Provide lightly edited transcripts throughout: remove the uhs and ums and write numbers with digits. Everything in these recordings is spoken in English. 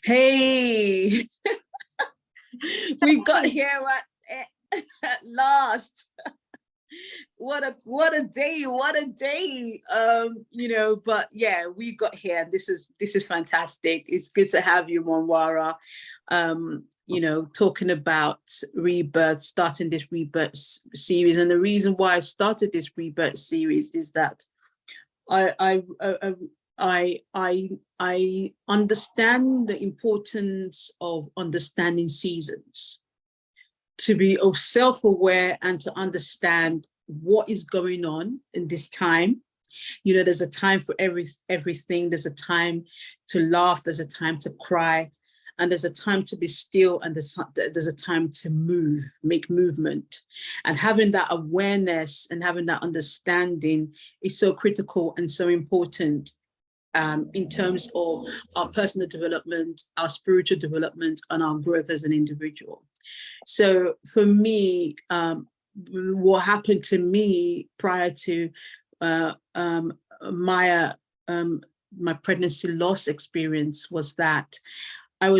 Hey, we got here at last. What a day, what a day. But yeah, we got here. This is fantastic. It's good to have you, Monwara. Talking about rebirth, starting this rebirth series. And the reason why I started this rebirth series is that I understand the importance of understanding seasons, to be self-aware and to understand what is going on in this time. There's a time for everything. There's a time to laugh, there's a time to cry, and there's a time to be still, and there's a time to move, make movement. And having that awareness and having that understanding is so critical and so important in terms of our personal development, our spiritual development, and our growth as an individual. So for me, what happened to me prior to my pregnancy loss experience was that I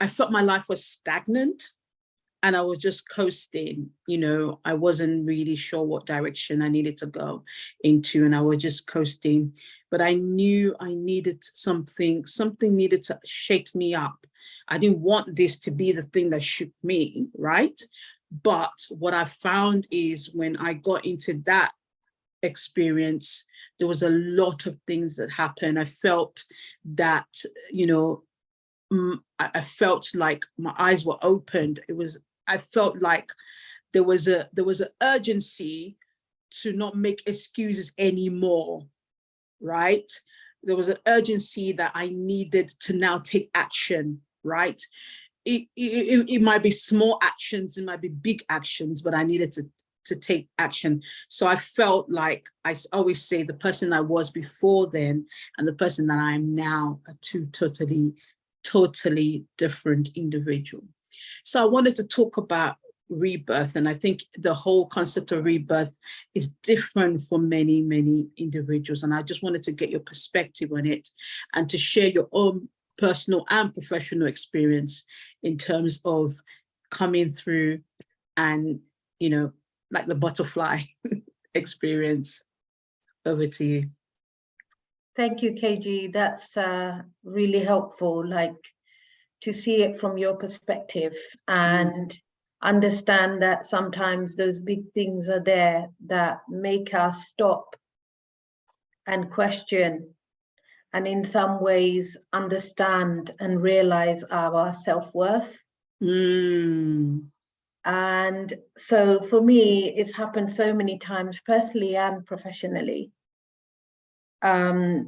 felt my life was stagnant. And I was just coasting, I wasn't really sure what direction I needed to go into, and I was just coasting. But I knew I needed something needed to shake me up. I didn't want this to be the thing that shook me, right? But what I found is when I got into that experience, there was a lot of things that happened. I felt that, I felt like my eyes were opened. I felt like there was an urgency to not make excuses anymore, right? There was an urgency that I needed to now take action, right? It might be small actions, it might be big actions, but I needed to take action. So I felt like, I always say, the person I was before then and the person that I am now are two totally different individuals. So I wanted to talk about rebirth, and I think the whole concept of rebirth is different for many, many individuals. And I just wanted to get your perspective on it and to share your own personal and professional experience in terms of coming through and, like the butterfly experience. Over to you. Thank you, Keji. That's really helpful. To see it from your perspective and understand that sometimes those big things are there that make us stop and question, and in some ways understand and realize our self-worth. And so for me, it's happened so many times, personally and professionally. I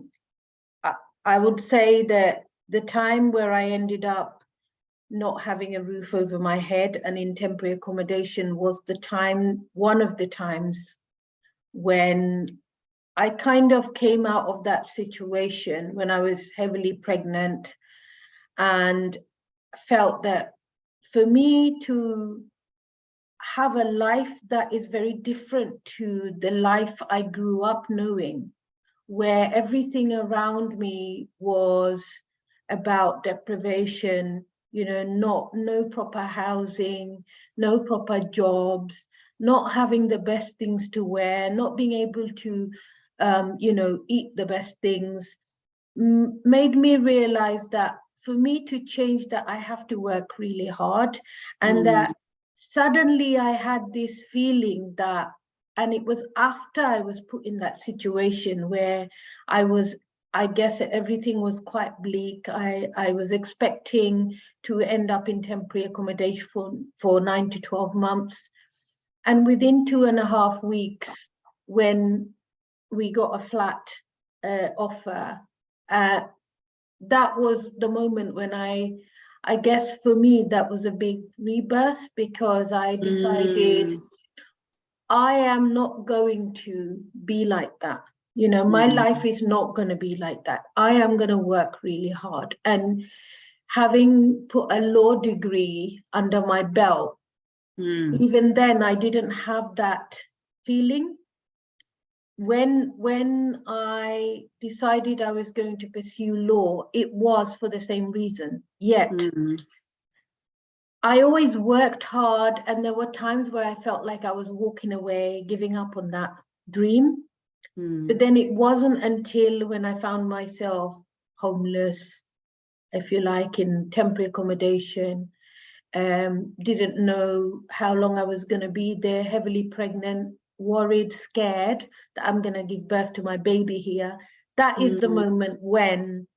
would say that the time where I ended up not having a roof over my head and in temporary accommodation was one of the times when I kind of came out of that situation when I was heavily pregnant, and felt that for me to have a life that is very different to the life I grew up knowing, where everything around me was about deprivation, no proper housing, no proper jobs, not having the best things to wear, not being able to, eat the best things, made me realize that for me to change that, I have to work really hard. And that suddenly I had this feeling that, and it was after I was put in that situation where I guess everything was quite bleak. I was expecting to end up in temporary accommodation for 9 to 12 months. And within 2.5 weeks, when we got a flat offer, that was the moment when I guess for me, that was a big rebirth, because I decided I am not going to be like that. My life is not going to be like that. I am going to work really hard. And having put a law degree under my belt, even then I didn't have that feeling. when I decided I was going to pursue law, it was for the same reason. Yet I always worked hard, and there were times where I felt like I was walking away, giving up on that dream. But then it wasn't until when I found myself homeless, if you like, in temporary accommodation, didn't know how long I was going to be there, heavily pregnant, worried, scared that I'm going to give birth to my baby here. That is the moment when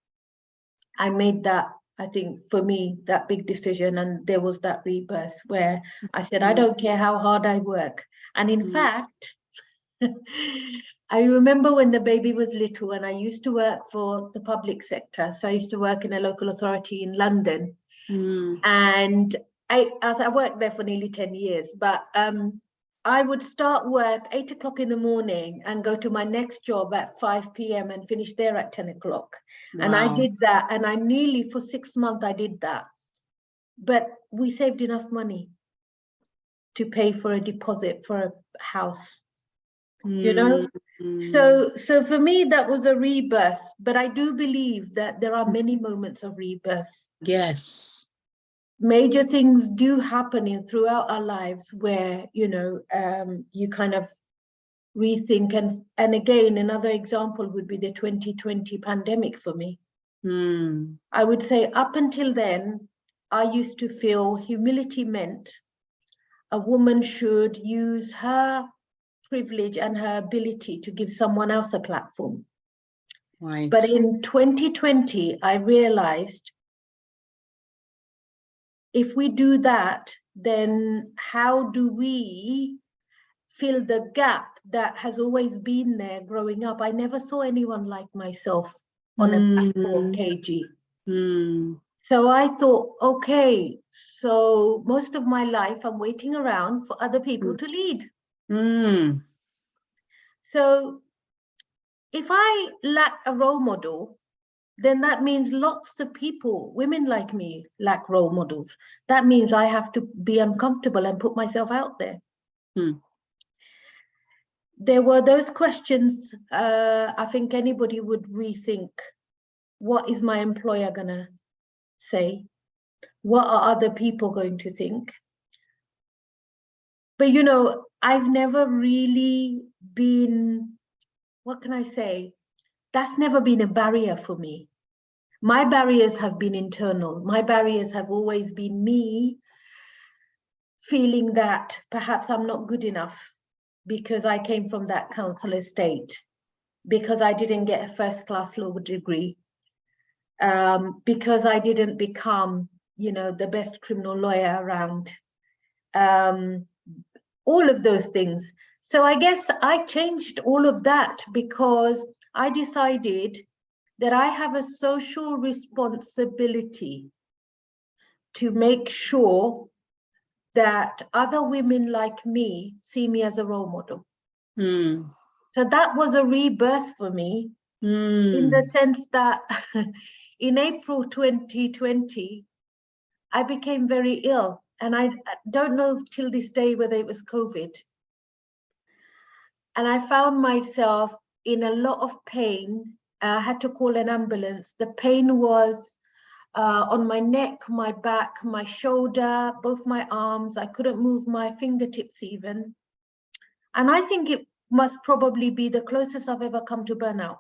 I made that, I think, for me, that big decision. And there was that rebirth where I said, I don't care how hard I work. And in fact, I remember when the baby was little and I used to work for the public sector. So I used to work in a local authority in London. And I worked there for nearly 10 years, but I would start work 8 o'clock in the morning and go to my next job at 5 p.m. and finish there at 10 o'clock. Wow. And I did that. And I nearly, for 6 months, I did that. But we saved enough money to pay for a deposit for a house, you know? So for me, that was a rebirth. But I do believe that there are many moments of rebirth. Yes. Major things do happen throughout our lives where, you know, you kind of rethink. And again, another example would be the 2020 pandemic for me. I would say up until then, I used to feel humility meant a woman should use her privilege and her ability to give someone else a platform. Right. But in 2020, I realized if we do that, then how do we fill the gap that has always been there growing up? I never saw anyone like myself on a platform, KG. So I thought, okay, so most of my life I'm waiting around for other people to lead. So if I lack a role model, then that means lots of people, women like me, lack role models. That means I have to be uncomfortable and put myself out there. There were those questions. I think anybody would rethink, what is my employer gonna say? What are other people going to think? But, you know, I've never really been, what can I say? That's never been a barrier for me. My barriers have been internal. My barriers have always been me feeling that perhaps I'm not good enough because I came from that council estate, because I didn't get a first-class law degree, because I didn't become, you know, the best criminal lawyer around, all of those things. So I guess I changed all of that because I decided that I have a social responsibility to make sure that other women like me see me as a role model. So that was a rebirth for me, in the sense that in April 2020, I became very ill. And I don't know till this day whether it was COVID. And I found myself in a lot of pain. I had to call an ambulance. The pain was on my neck, my back, my shoulder, both my arms. I couldn't move my fingertips even. And I think it must probably be the closest I've ever come to burnout.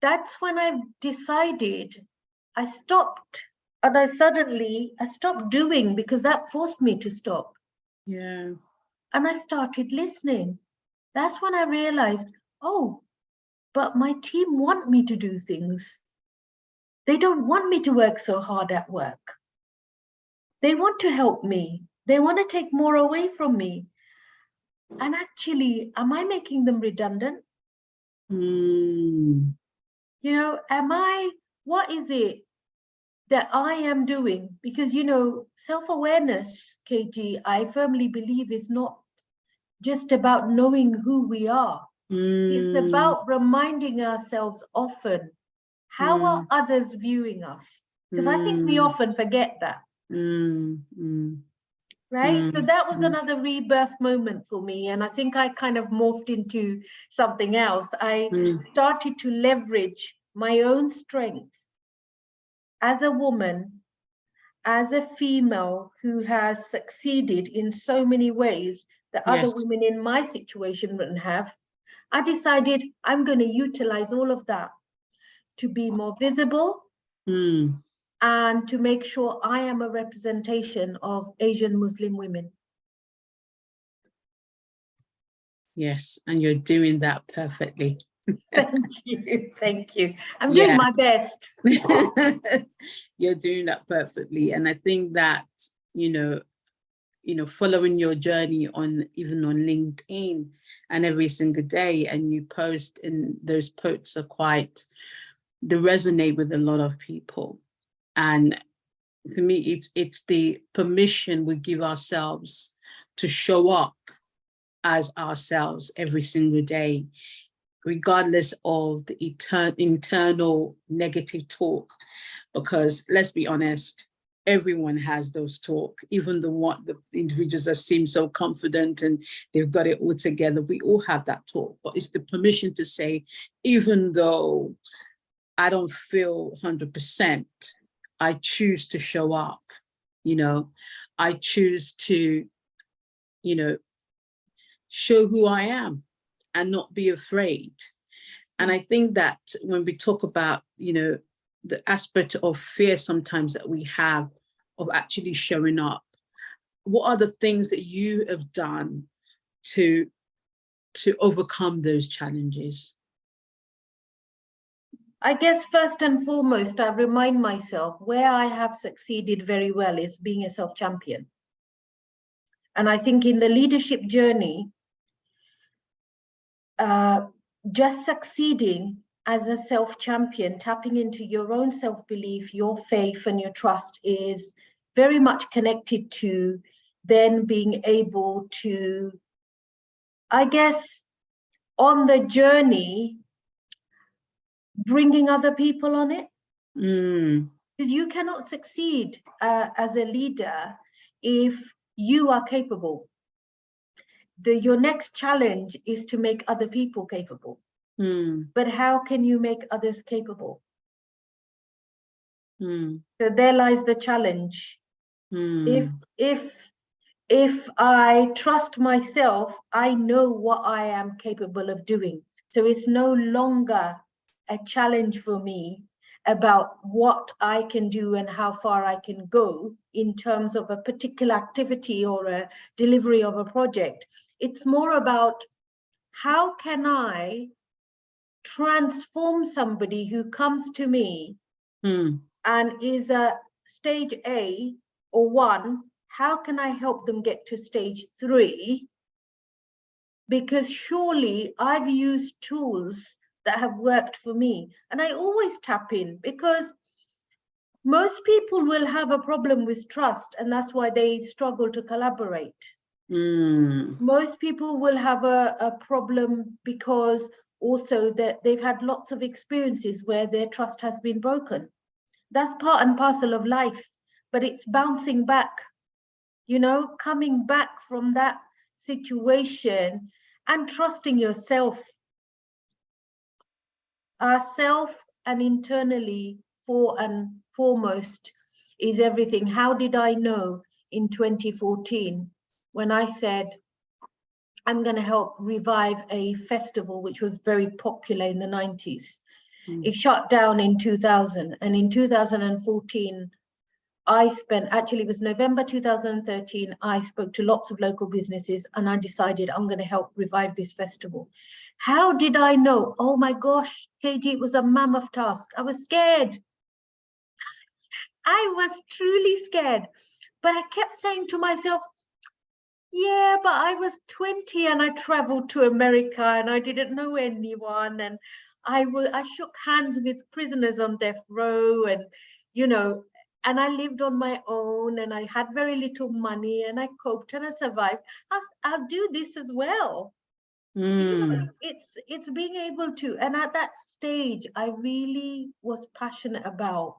That's when I decided I stopped. And I stopped doing, because that forced me to stop. Yeah. And I started listening. That's when I realized, oh, but my team want me to do things. They don't want me to work so hard at work. They want to help me. They want to take more away from me. And actually, am I making them redundant? You know, what is it that I am doing? Because, you know, self-awareness, KG, I firmly believe is not just about knowing who we are. It's about reminding ourselves often, how are others viewing us? Because I think we often forget that. right? So that was another rebirth moment for me. And I think I kind of morphed into something else. I started to leverage my own strength as a woman, as a female who has succeeded in so many ways that other women in my situation wouldn't have. I decided I'm going to utilize all of that to be more visible and to make sure I am a representation of Asian Muslim women. Yes, and you're doing that perfectly. Thank you. Thank you. I'm doing my best. You're doing that perfectly. And I think that, following your journey even on LinkedIn and every single day, and you post, and those posts they resonate with a lot of people. And for me, it's the permission we give ourselves to show up as ourselves every single day, regardless of the internal negative talk. Because let's be honest, everyone has those talk, even the individuals that seem so confident and they've got it all together. We all have that talk, but it's the permission to say, even though I don't feel 100%, I choose to show up. I choose to, show who I am and not be afraid. And I think that when we talk about, the aspect of fear sometimes that we have of actually showing up, what are the things that you have done to overcome those challenges? I guess first and foremost, I remind myself where I have succeeded very well is being a self-champion. And I think in the leadership journey, just succeeding as a self-champion, tapping into your own self-belief, your faith and your trust is very much connected to then being able to, I guess, on the journey, bringing other people on it. Because you cannot succeed as a leader if you are capable. Your next challenge is to make other people capable. But how can you make others capable? So there lies the challenge. If I trust myself, I know what I am capable of doing. So it's no longer a challenge for me about what I can do and how far I can go in terms of a particular activity or a delivery of a project. It's more about how can I transform somebody who comes to me and is a stage A or 1, how can I help them get to stage 3? Because surely I've used tools that have worked for me. And I always tap in because most people will have a problem with trust, and that's why they struggle to collaborate. Most people will have a problem because also that they've had lots of experiences where their trust has been broken. That's part and parcel of life, but it's bouncing back, coming back from that situation and trusting yourself, ourself, and internally for and foremost is everything. How did I know in 2014 when I said, I'm going to help revive a festival which was very popular in the 90s. It shut down in 2000. And in 2014, it was November 2013, I spoke to lots of local businesses and I decided I'm going to help revive this festival. How did I know? Oh my gosh, KG, it was a mammoth task. I was scared. I was truly scared. But I kept saying to myself, yeah, but I was 20 and I traveled to America and I didn't know anyone. And I shook hands with prisoners on death row and, and I lived on my own and I had very little money and I coped and I survived. I'll do this as well. It's being able to, and at that stage, I really was passionate about.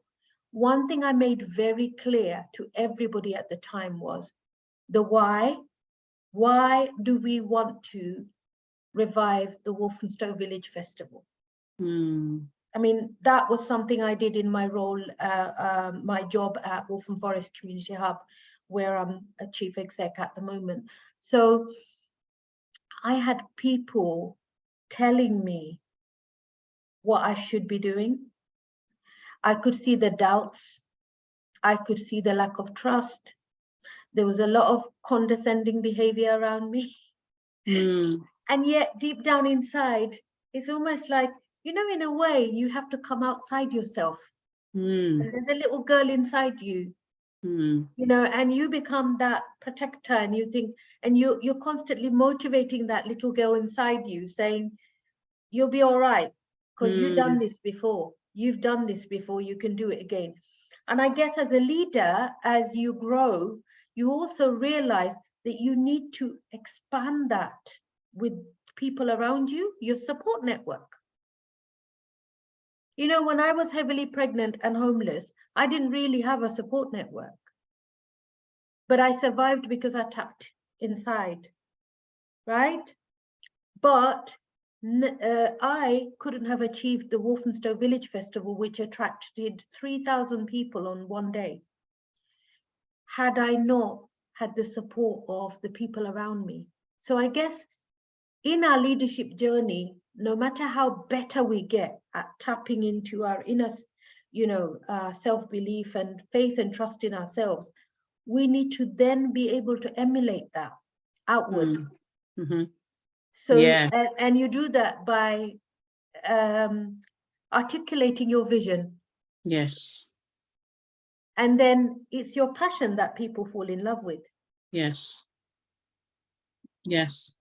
One thing I made very clear to everybody at the time was, the why. Why do we want to revive the Walthamstow Village Festival? I mean, that was something I did in my role, my job at Waltham Forest Community Hub, where I'm a chief exec at the moment. So I had people telling me what I should be doing. I could see the doubts. I could see the lack of trust. There was a lot of condescending behavior around me. And yet deep down inside, it's almost like, you know, in a way, you have to come outside yourself. And there's a little girl inside you, you know, and you become that protector, and you think, and you're constantly motivating that little girl inside you, saying, you'll be all right, because you've done this before. You've done this before, you can do it again. And I guess as a leader, as you grow, you also realize that you need to expand that with people around you, your support network. You know, when I was heavily pregnant and homeless, I didn't really have a support network. But I survived because I tapped inside, right? But I couldn't have achieved the Walthamstow Village Festival, which attracted 3,000 people on one day, had I not had the support of the people around me. So I guess in our leadership journey, no matter how better we get at tapping into our inner, you know, self-belief and faith and trust in ourselves, we need to then be able to emulate that outward. So, Yeah. and you do that by articulating your vision. Yes. And then it's your passion that people fall in love with. Yes. Yes.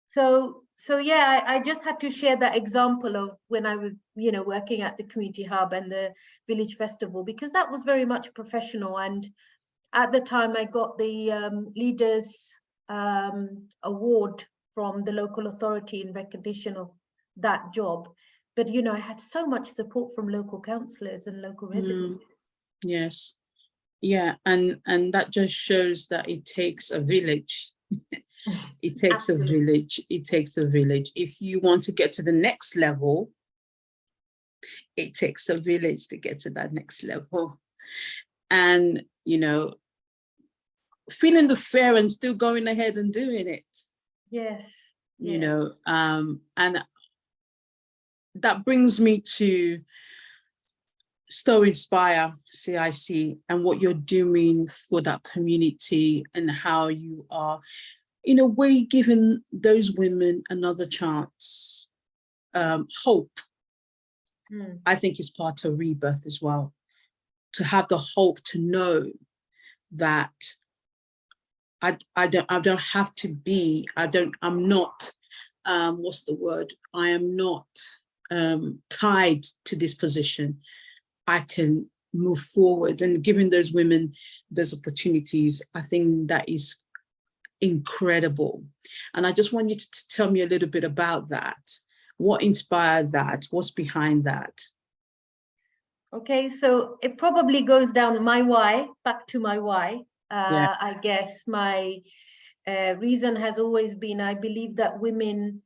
So yeah, I just had to share that example of when I was, you know, working at the community hub and the village festival, because that was very much professional. And at the time I got the leaders award from the local authority in recognition of that job. But, you know, I had so much support from local councillors and local residents. Yes. Yeah. And that just shows that it takes a village. It takes Absolutely. a village. It takes a village. If you want to get to the next level, it takes a village to get to that next level. And, you know, feeling the fear and still going ahead and doing it. Yes. You know, and that brings me to Stow Inspire CIC and what you're doing for that community and how you are, in a way, giving those women another chance. Hope, I think, is part of Rebirth as well. To have the hope to know that I don't have to be, I'm not, what's the word? I am not tied to this position. I can move forward, and giving those women those opportunities, I think that is incredible. And I just want you to tell me a little bit about that. What inspired that? What's behind that? Okay, so it probably goes down my why, back to my why. I guess my reason has always been, I believe that women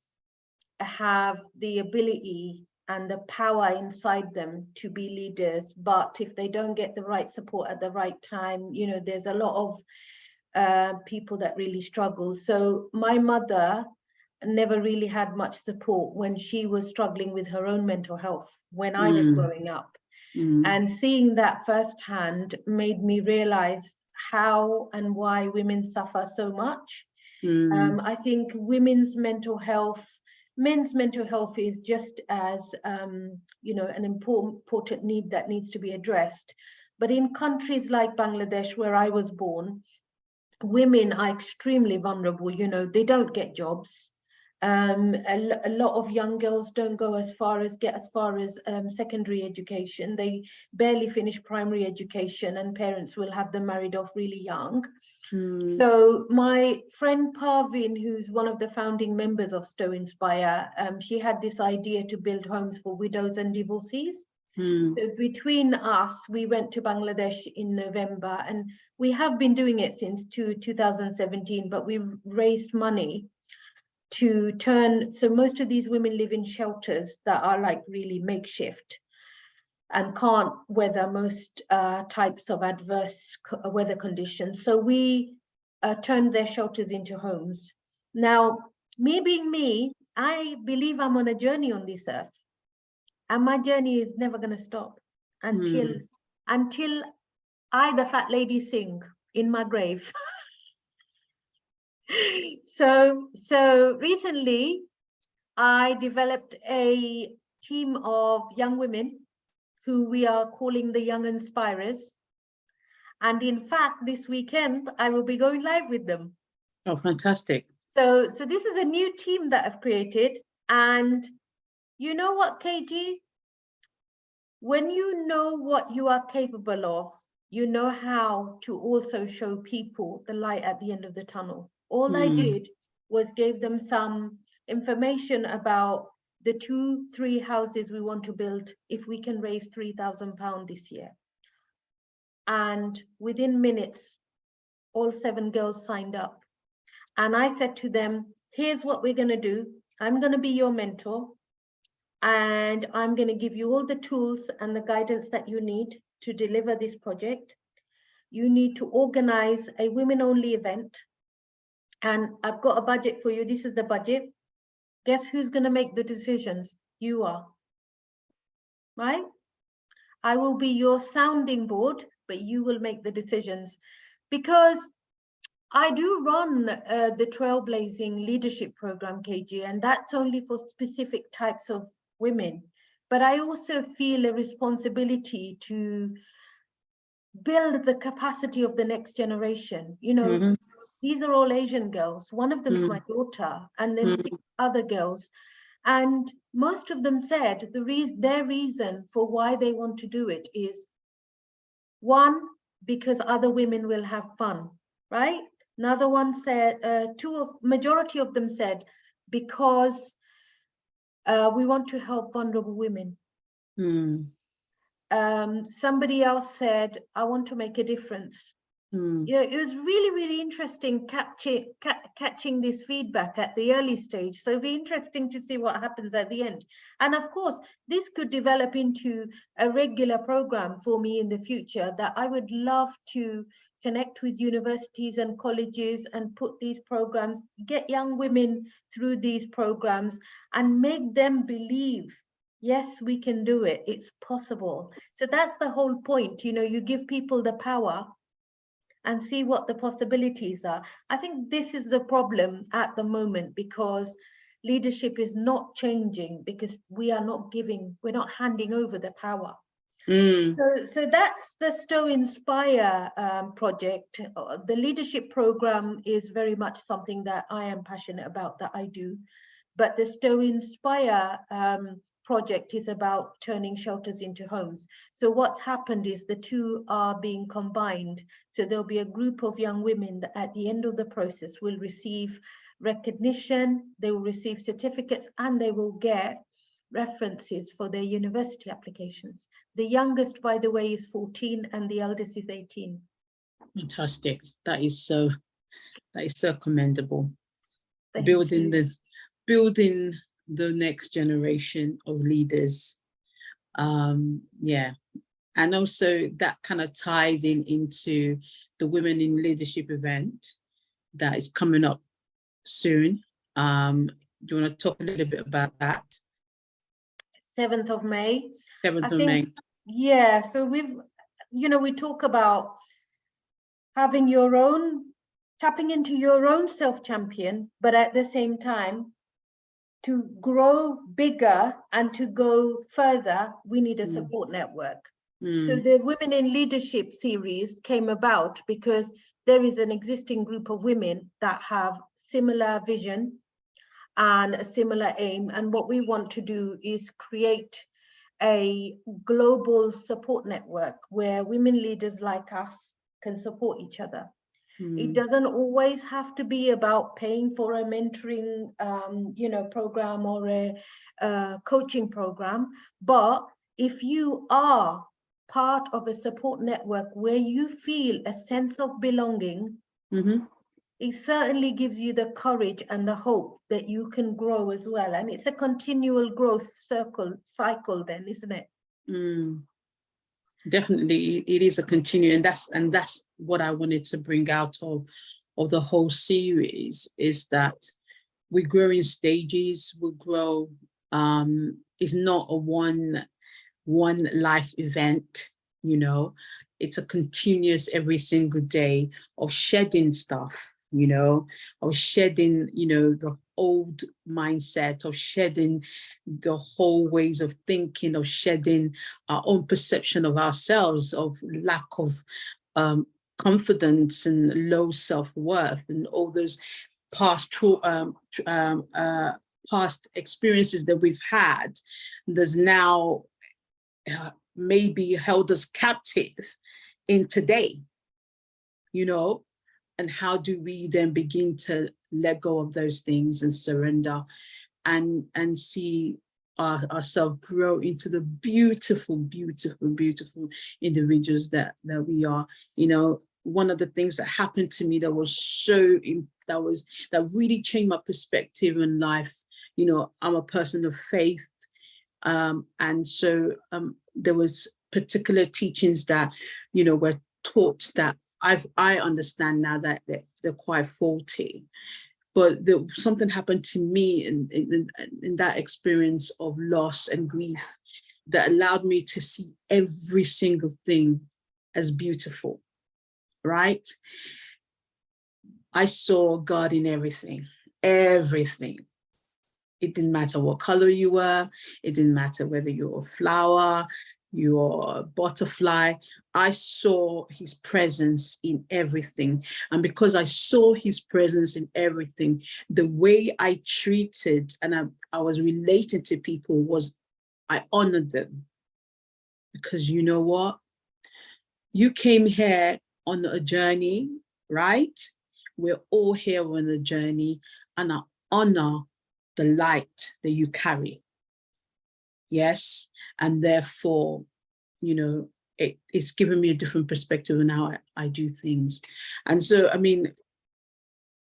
have the ability and the power inside them to be leaders, but if they don't get the right support at the right time, you know, there's a lot of people that really struggle. So my mother never really had much support when she was struggling with her own mental health when I was growing up. And seeing that firsthand made me realize how and why women suffer so much. I think women's mental health, men's mental health is just as, you know, an important need that needs to be addressed. But in countries like Bangladesh, where I was born, women are extremely vulnerable. You know, they don't get jobs. A lot of young girls don't get as far as secondary education. They barely finish primary education, and parents will have them married off really young. So my friend Parvin, who's one of the founding members of Stow Inspire, she had this idea to build homes for widows and divorcees. So between us, we went to Bangladesh in November, and we have been doing it since 2017, but we raised money to turn, so most of these women live in shelters that are like really makeshift and can't weather most types of adverse weather conditions. So we turned their shelters into homes. Now, me being me, I believe I'm on a journey on this earth. And my journey is never going to stop until I, the fat lady, sing in my grave. So recently, I developed a team of young women who we are calling the Young Inspirers. And in fact, this weekend, I will be going live with them. Oh, fantastic. So this is a new team that I've created. And you know what, KG? When you know what you are capable of, you know how to also show people the light at the end of the tunnel. All I did was gave them some information about the 2-3 houses we want to build if we can raise £3,000 this year. And within minutes, all 7 girls signed up. And I said to them, here's what we're going to do. I'm going to be your mentor. And I'm going to give you all the tools and the guidance that you need to deliver this project. You need to organize a women-only event. And I've got a budget for you. This is the budget. Guess who's going to make the decisions? You are. Right? I will be your sounding board, but you will make the decisions. Because I do run the Trailblazing Leadership Program, KG, and that's only for specific types of women. But I also feel a responsibility to build the capacity of the next generation. You know, these are all Asian girls. One of them is my daughter, and then 6 other girls. And most of them said their reason for why they want to do it is, one, because other women will have fun, right? Another one said, majority of them said, because we want to help vulnerable women. Somebody else said, I want to make a difference. Yeah, it was really, really interesting catching this feedback at the early stage. So it'll be interesting to see what happens at the end. And of course, this could develop into a regular program for me in the future that I would love to connect with universities and colleges and put these programs, get young women through these programs and make them believe, yes, we can do it. It's possible. So that's the whole point. You know, you give people the power and see what the possibilities are. I think this is the problem at the moment, because leadership is not changing, because we are not giving, we're not handing over the power. So that's the Stowe Inspire project. The leadership program is very much something that I am passionate about, that I do. But the Stowe Inspire project is about turning shelters into homes. So what's happened is the two are being combined. So there'll be a group of young women that at the end of the process will receive recognition, they will receive certificates, and they will get references for their university applications. The youngest, by the way, is 14 and the eldest is 18. Fantastic. That is so commendable. Thank Building you. the next generation of leaders. Yeah. And also that kind of ties into the Women in Leadership event that is coming up soon. Do you want to talk a little bit about that? 7th of May. 7th of May. Yeah, so we talk about having your own, tapping into your own self-champion, but at the same time, to grow bigger and to go further, we need a support network. So the Women in Leadership series came about because there is an existing group of women that have similar vision and a similar aim. And what we want to do is create a global support network where women leaders like us can support each other. It doesn't always have to be about paying for a mentoring program or a coaching program, but if you are part of a support network where you feel a sense of belonging, it certainly gives you the courage and the hope that you can grow as well. And it's a continual growth cycle then, isn't it? Definitely, it is a continuing, and that's what I wanted to bring out of the whole series, is that we grow in stages. We grow. It's not a one life event, you know. It's a continuous every single day of shedding stuff, you know, of shedding, you know, the old mindset, of shedding the whole ways of thinking, of shedding our own perception of ourselves, of lack of confidence and low self-worth, and all those past past experiences that we've had. There's now maybe held us captive in today, you know. And how do we then begin to let go of those things and surrender and see ourselves grow into the beautiful, beautiful, beautiful individuals that we are? You know, one of the things that happened to me that was that really changed my perspective in life. You know, I'm a person of faith, and so there was particular teachings that, you know, were taught that I understand now that they're quite faulty. But something happened to me in that experience of loss and grief that allowed me to see every single thing as beautiful, right? I saw God in everything, everything. It didn't matter what color you were. It didn't matter whether you're a flower, you're a butterfly. I saw his presence in everything. And because I saw his presence in everything, the way I treated and I was relating to people was I honored them. Because you know what? You came here on a journey, right? We're all here on a journey, and I honor the light that you carry. Yes. And therefore, you know, it's given me a different perspective on how I do things. And so, I mean,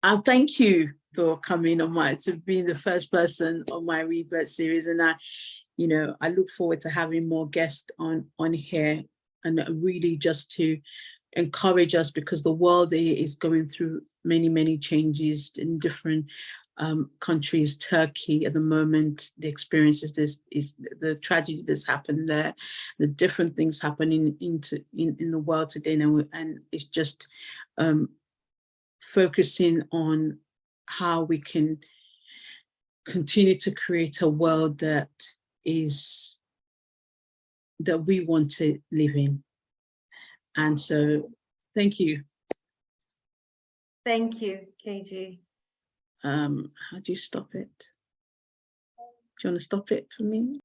I'll thank you for coming to being the first person on my Rebirth series. And you know, I look forward to having more guests on here, and really just to encourage us, because the world is going through many, many changes in different countries. Turkey at the moment, the experiences, is the tragedy that's happened there, the different things happening in the world today now, and it's just focusing on how we can continue to create a world that we want to live in. And so, thank you. Thank you, Keji. How do you stop it? Do you want to stop it for me?